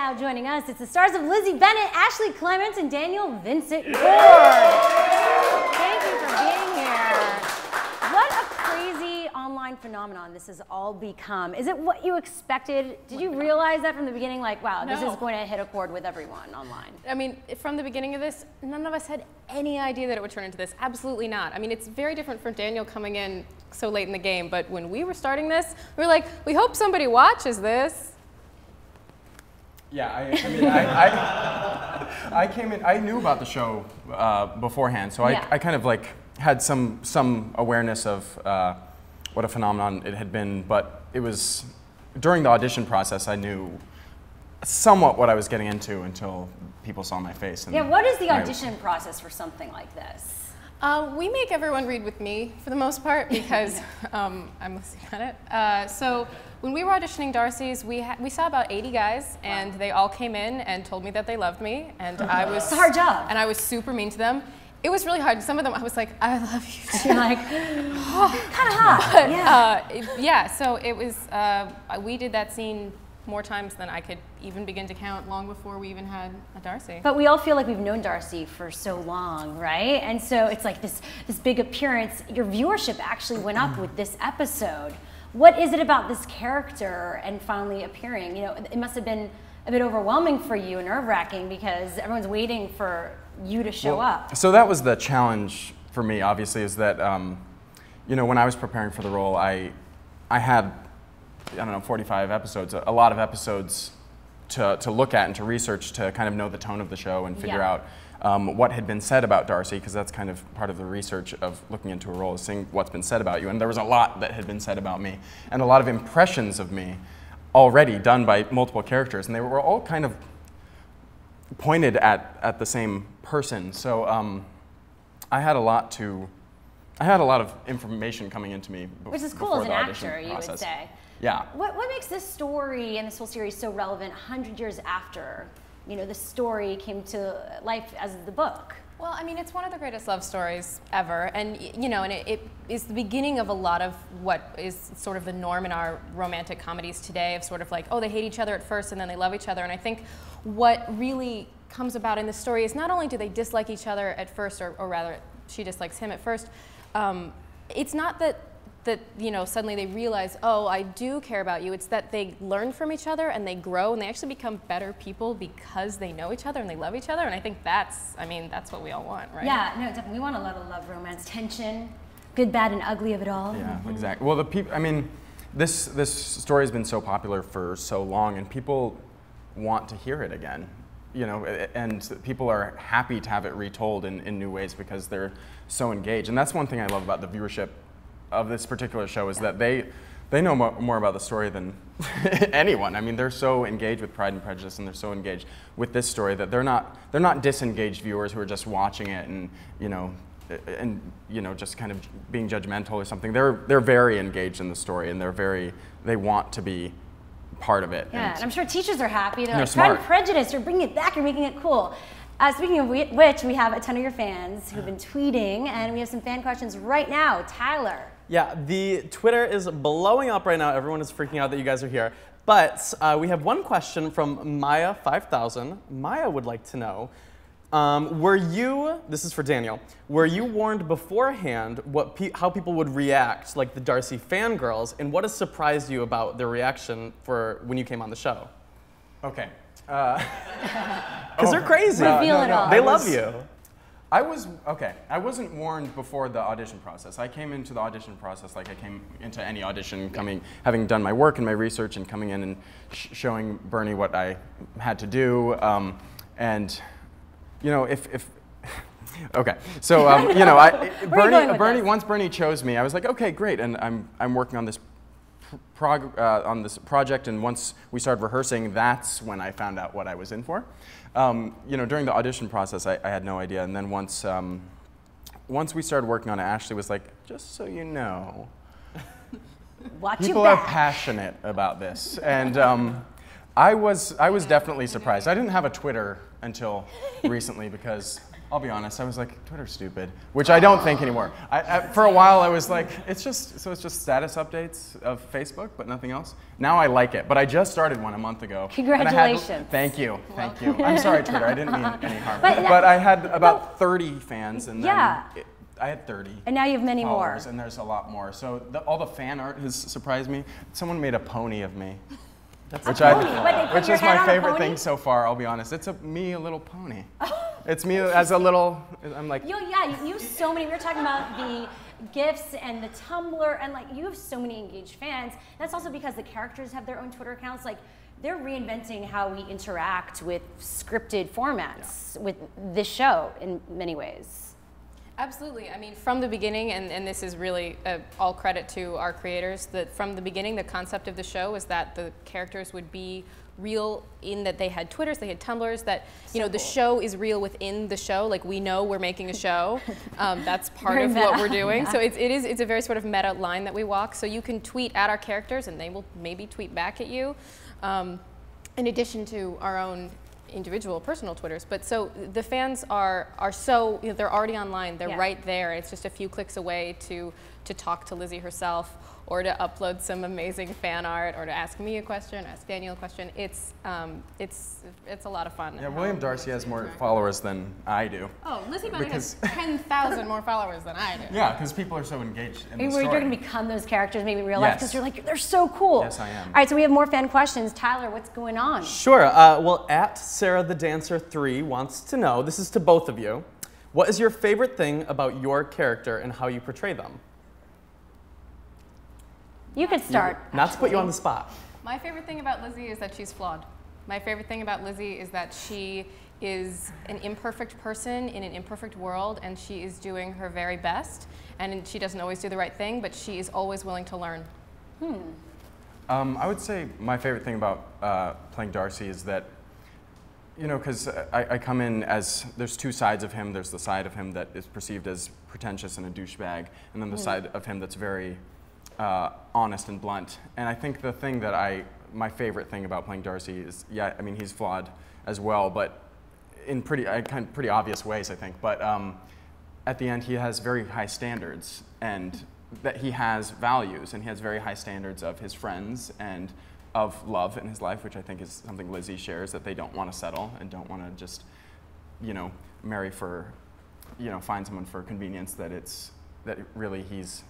now joining us, it's the stars of Lizzie Bennet, Ashley Clements, and Daniel Vincent Gordh. Thank you for being here. What a crazy online phenomenon this has all become. Is it what you expected? Did you realize that from the beginning? Like, wow, this is going to hit a chord with everyone online. I mean, from the beginning of this, none of us had any idea that it would turn into this. Absolutely not. I mean, it's very different from Daniel coming in so late in the game, but when we were starting this, we were like, we hope somebody watches this. Yeah, I came in, I knew about the show beforehand, so I kind of like had some awareness of what a phenomenon it had been, but it was during the audition process I knew somewhat what I was getting into until people saw my face. And what is the audition process for something like this? We make everyone read with me for the most part because I'm Lizzie Bennet. So when we were auditioning Darcy's, we saw about 80 guys, and they all came in and told me that they loved me, and I was it's a hard job, and I was super mean to them. It was really hard. Some of them I was like, I love you too. You're like, oh, kind of hot. Yeah. So it was. We did that scene more times than I could even begin to count, long before we even had a Darcy. But we all feel like we've known Darcy for so long, right? And so it's like this big appearance. Your viewership actually went up with this episode. What is it about this character and finally appearing? You know, it must have been a bit overwhelming for you and nerve-wracking because everyone's waiting for you to show up. So that was the challenge for me, obviously, is that, you know, when I was preparing for the role, I had, I don't know, 45 episodes, a lot of episodes to look at and to research to kind of know the tone of the show and figure out what had been said about Darcy, because that's kind of part of the research of looking into a role, is seeing what's been said about you. And there was a lot that had been said about me, and a lot of impressions of me already done by multiple characters, and they were all kind of pointed at the same person. So I had a lot of information coming into me which is cool as an actor, you would say. Yeah. What makes this story and this whole series so relevant 100 years after, you know, the story came to life as the book? Well, I mean, it's one of the greatest love stories ever, and you know, and it is the beginning of a lot of what is sort of the norm in our romantic comedies today, of sort of like, oh, they hate each other at first and then they love each other. And I think what really comes about in this story is not only do they dislike each other at first, or rather, she dislikes him at first. It's not that you know, suddenly they realize, oh, I do care about you. It's that they learn from each other and they grow and they actually become better people because they know each other and they love each other. And I think that's what we all want, right? Yeah, no, definitely. We want a lot of love, romance, tension, good, bad, and ugly of it all. Yeah, exactly. Well, I mean, this story has been so popular for so long, and people want to hear it again. You know, and people are happy to have it retold in new ways because they're so engaged. And that's one thing I love about the viewership of this particular show, is that they know more about the story than anyone. I mean, they're so engaged with Pride and Prejudice, and they're so engaged with this story that they're not disengaged viewers who are just watching it and you know just kind of being judgmental or something. They're very engaged in the story, and they want to be part of it. Yeah, and I'm sure teachers are happy. They're like, smart. Pride and Prejudice, you're bringing it back, you're making it cool. Speaking of which, we have a ton of your fans who've been tweeting, and we have some fan questions right now. Tyler. Yeah, the Twitter is blowing up right now. Everyone is freaking out that you guys are here. But we have one question from Maya5000. Maya would like to know, this is for Daniel, were you warned beforehand how people would react, like the Darcy fangirls, and what has surprised you about their reaction for when you came on the show? Okay. Because they're crazy. They love you. I wasn't warned before the audition process. I came into the audition process like I came into any audition, having done my work and my research and coming in and showing Bernie what I had to do. And, you know, okay. So, you know, once Bernie chose me, I was like, okay, great. And I'm working on this project, and once we started rehearsing, that's when I found out what I was in for. You know, during the audition process, I had no idea, and then once we started working on it, Ashley was like, just so you know, people are passionate about this, and I was definitely surprised. I didn't have a Twitter until recently because I'll be honest. I was like, Twitter's stupid, which I don't think anymore. For a while, I was like, it's just status updates of Facebook, but nothing else. Now I like it, but I just started one a month ago. Congratulations. Thank you. I'm sorry, Twitter. I didn't mean any harm. But I had about 30 fans, and then I had 30. And now you have many more. And there's a lot more. So all the fan art has surprised me. Someone made a pony of me. Which is my favorite thing so far, I'll be honest. It's me, a little pony. It's me as a little, I'm like. You have so many, we were talking about the GIFs and the Tumblr, and like you have so many engaged fans. That's also because the characters have their own Twitter accounts. Like they're reinventing how we interact with scripted formats with this show in many ways. Absolutely. I mean, from the beginning, and this is really all credit to our creators, that from the beginning, the concept of the show was that the characters would be real in that they had Twitters, they had Tumblrs, that, the show is real within the show. Like, we know we're making a show. That's part of what we're doing. So it's a very sort of meta line that we walk. So you can tweet at our characters, and they will maybe tweet back at you, in addition to our own individual personal Twitters. But so the fans are so, they're already online, they're right there. It's just a few clicks away to talk to Lizzie herself, or to upload some amazing fan art, or to ask me a question, ask Daniel a question. It's a lot of fun. Yeah, William Darcy has more followers than I do. Oh, Lizzie Bennet has 10,000 more followers than I do. Yeah, because people are so engaged in the story. You're going to become those characters maybe in real life, because you're like, they're so cool. Yes, I am. All right, so we have more fan questions. Tyler, what's going on? Sure. Well, at Sarah the Dancer 3 wants to know, this is to both of you, what is your favorite thing about your character and how you portray them? You could start. Not to put you on the spot. My favorite thing about Lizzie is that she's flawed. My favorite thing about Lizzie is that she is an imperfect person in an imperfect world, and she is doing her very best. And she doesn't always do the right thing, but she is always willing to learn. I would say my favorite thing about playing Darcy is that, because I come in as, there's two sides of him. There's the side of him that is perceived as pretentious and a douchebag, and then the side of him that's very honest and blunt. And I think the thing that my favorite thing about playing Darcy is, he's flawed as well, but in pretty obvious ways, I think. But at the end, he has very high standards, and that he has values, and he has very high standards of his friends and of love in his life, which I think is something Lizzie shares, that they don't want to settle and don't want to just, marry for, find someone for convenience, that really he's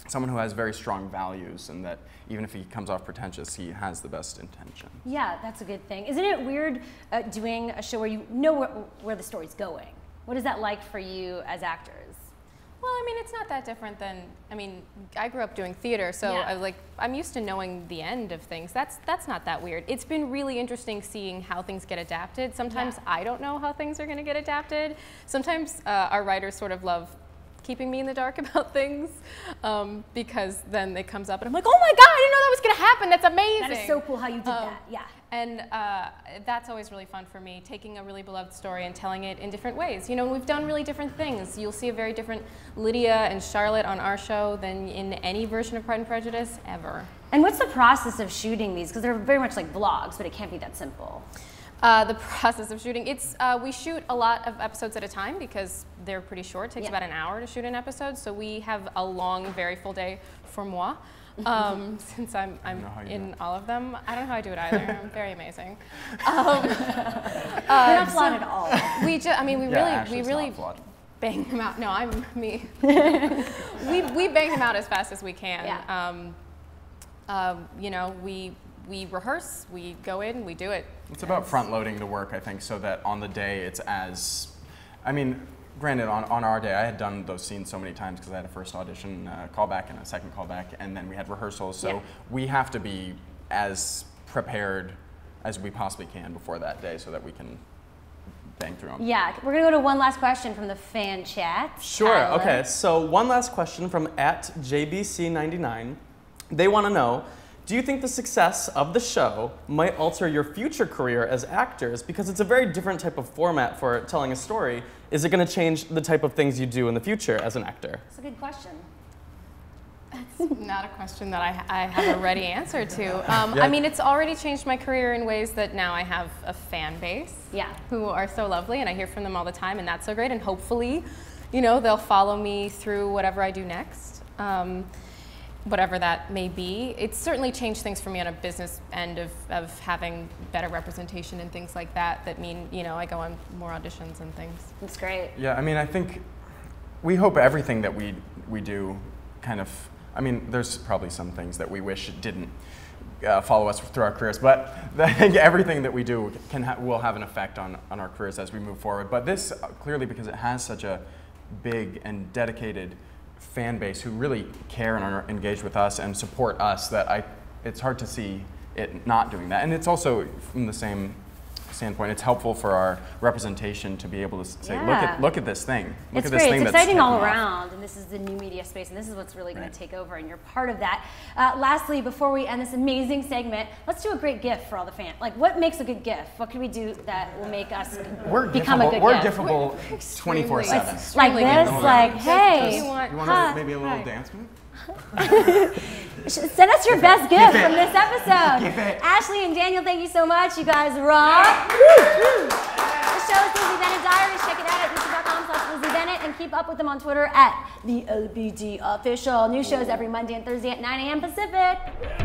someone who has very strong values, and that even if he comes off pretentious, he has the best intention. Yeah, that's a good thing. Isn't it weird doing a show where you know where the story's going? What is that like for you as actors? Well, it's not that different than, I grew up doing theater, so I'm used to knowing the end of things. That's not that weird. It's been really interesting seeing how things get adapted. Sometimes I don't know how things are going to get adapted. Sometimes our writers sort of love keeping me in the dark about things, because then it comes up and I'm like, oh my God, I didn't know that was going to happen. That's amazing. That is so cool how you did that. Yeah. And that's always really fun for me, taking a really beloved story and telling it in different ways. We've done really different things. You'll see a very different Lydia and Charlotte on our show than in any version of Pride and Prejudice ever. And what's the process of shooting these? Because they're very much like vlogs, but it can't be that simple. The process of shooting, we shoot a lot of episodes at a time because they're pretty short. It takes about an hour to shoot an episode, so we have a long, very full day for moi, since I'm in all of them. I don't know how I do it either. I'm very amazing. You're not flawed at all. We really bang them out. No, I'm me. we bang them out as fast as we can. Yeah. We rehearse, we go in, we do it. It's about front-loading the work, I think, so that on the day it's as, granted, on our day, I had done those scenes so many times because I had a first audition callback and a second callback, and then we had rehearsals, so we have to be as prepared as we possibly can before that day so that we can bang through them. Yeah, we're going to go to one last question from the fan chat. Sure, Tyler. Okay, so one last question from @JBC99. They want to know, do you think the success of the show might alter your future career as actors? Because it's a very different type of format for telling a story. Is it going to change the type of things you do in the future as an actor? That's a good question. That's not a question that I have a ready answer to. I mean, it's already changed my career in ways that now I have a fan base who are so lovely, and I hear from them all the time, and that's so great. And hopefully, you know, they'll follow me through whatever I do next, whatever that may be. It's certainly changed things for me on a business end of having better representation and things like that that mean, you know, I go on more auditions and things. That's great. Yeah, I mean, I think we hope everything that we do kind of, I mean, there's probably some things that we wish it didn't follow us through our careers, but I think everything that we do will have an effect on our careers as we move forward. But this, clearly, because it has such a big and dedicated fan base who really care and are engaged with us and support us, that it's hard to see it not doing that. And it's also, from the same standpoint, it's helpful for our representation to be able to say, look at this thing. It's great. It's exciting all around, and this is the new media space, and this is what's really going to take over, and you're part of that. Lastly, before we end this amazing segment, let's do a great gift for all the fans. Like, what makes a good gift? What can we do that will make us become a good we're gift? Giftable 24/7. Like this, like, hey. You want maybe a little dance move? Send us your best gift from this episode. Ashley and Daniel, thank you so much. You guys rock. The show is Lizzie Bennet Diaries. Check it out at youtube.com/Lizzie Bennet and keep up with them on Twitter at the LBD Official. New shows every Monday and Thursday at 9 a.m. Pacific.